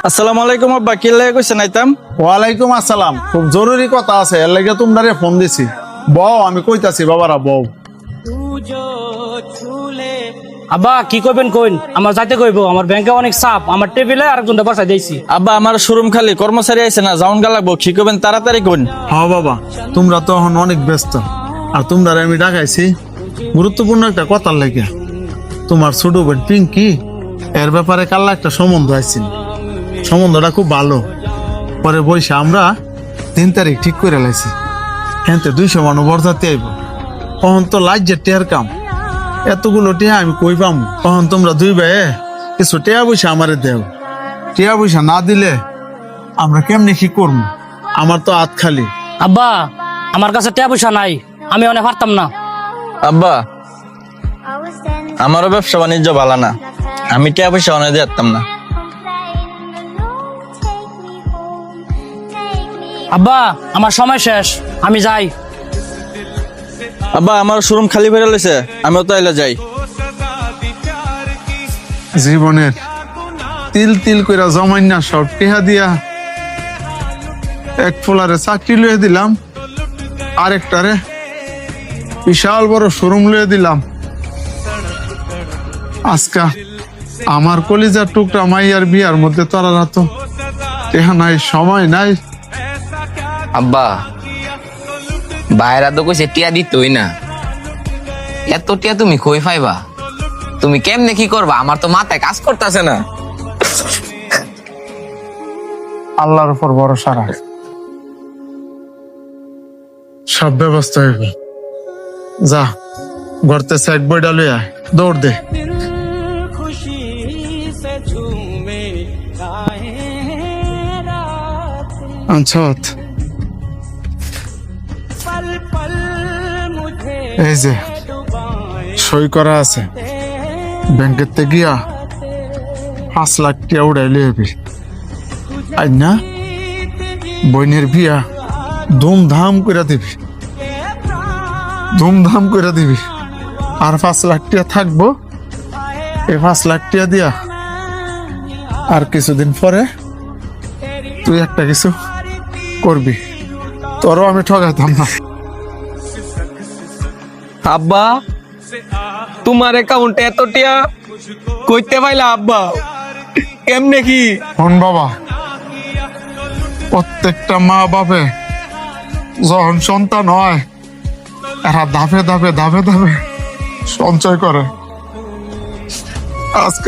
আসসালামু আলাইকুম আব্বা, কি লাগে কইছেন আইতাম? ওয়ালাইকুম আসসালাম। খুব জরুরি কথা আছে, এর লাগে তোমরা ফোন দিছি। বউ, আমি কইতাছি বাবারা বউ। আব্বা কি কইবেন কইন, আমার যাইতে কইবো, আমার ব্যাংকে অনেক চাপ, আমার টেবিলে আরেকজনটা বসাই দিয়েছি। আব্বা আমার শোরুম খালি, কর্মচারী আইছে না, যাওন গা লাগবো, কি করবেন তাড়াতাড়ি কোন। হ্যাঁ বাবা, তোমরা তো এখন অনেক ব্যস্ত, আর তোমরা আমি ডাকাইছি গুরুত্বপূর্ণ একটা কথার লাগে। তোমার ছোট বোন পিঙ্কি, এর ব্যাপারে কাল্লা একটা সম্বন্ধ আইছিল। সম্বন্ধটা খুব ভালো। পরে বইসা আমরা 3 তারিখ ঠিক করে লাইছি। হ্যাঁ, 200 মানুষ বরযাত্রী আইব। তখন তো লাইজের টেয়ার কাম, এতগুলো টেয়া আমি কই পাম। তখন তোমরা দুই ভাই কিছু টেয়া পয়সা আমারে দেও। টেয়া পয়সা না দিলে আমরা কেমনে কি করবো? আমার তো হাত খালি। আব্বা আমার কাছে টাকা পয়সা নাই, আমি অনেক পারতাম না। আব্বা আমারও ব্যবসা বাণিজ্য ভালো না, আমি টাকা পয়সা অনেক দিতাম না। আব্বা আমার সময় শেষ, আমি যাই। আব্বা আমার শোরুম খালি বেড়ে লইছে, আমিও তো আইলে যাই। জীবনের তিল তিল কইরা জমাইনা সব টেহা দিয়া এক ফোলারে চাকরি লইয়া দিলাম, আরেকটারে বিশাল বড় শোরুম লইয়া দিলাম। আজকা আমার কলিজার টুকরা মাইয়ার বিয়ার মধ্যে তোরা তো টেহা নাই, সময় নাই। আব্বা বাইরা তো কইছে টিয়া দিতই না, এত টিয়া তুমি কই পাইবা? তুমি কেমনে কি করবা? আমার তো মাথায় কাজ করতেছে না। আল্লাহর উপর ভরসা রাখ, সব ব্যবস্থা হইব। যা গড়তে সাইড বইটা লইয়া দৌড় দে। আচ্ছা, এই যে সই করা আছে, ব্যাংকের তে গিয়া 5 লাখ টাকা উড়াই লইবি। আই না বইনের বিয়া ধুমধাম করে দিবি, ধুমধাম করে দিবি। আর 5 লাখ টাকা থাকবো, এই 5 লাখ টাকা দিয়া আর কিছুদিন পরে তুই একটা কিছু করবি, তোরও আমি ঠগাইতাম না। আব্বা তোমার অ্যাকাউন্টে এত টিয়া কইতে পাইলা আব্বা? কেমনে কি? হন বাবা, প্রত্যেকটা মা বাপে যখন সন্তান হয়, এরা ধাপে ধাপে ধাপে ধাপে সঞ্চয় করে। আজকে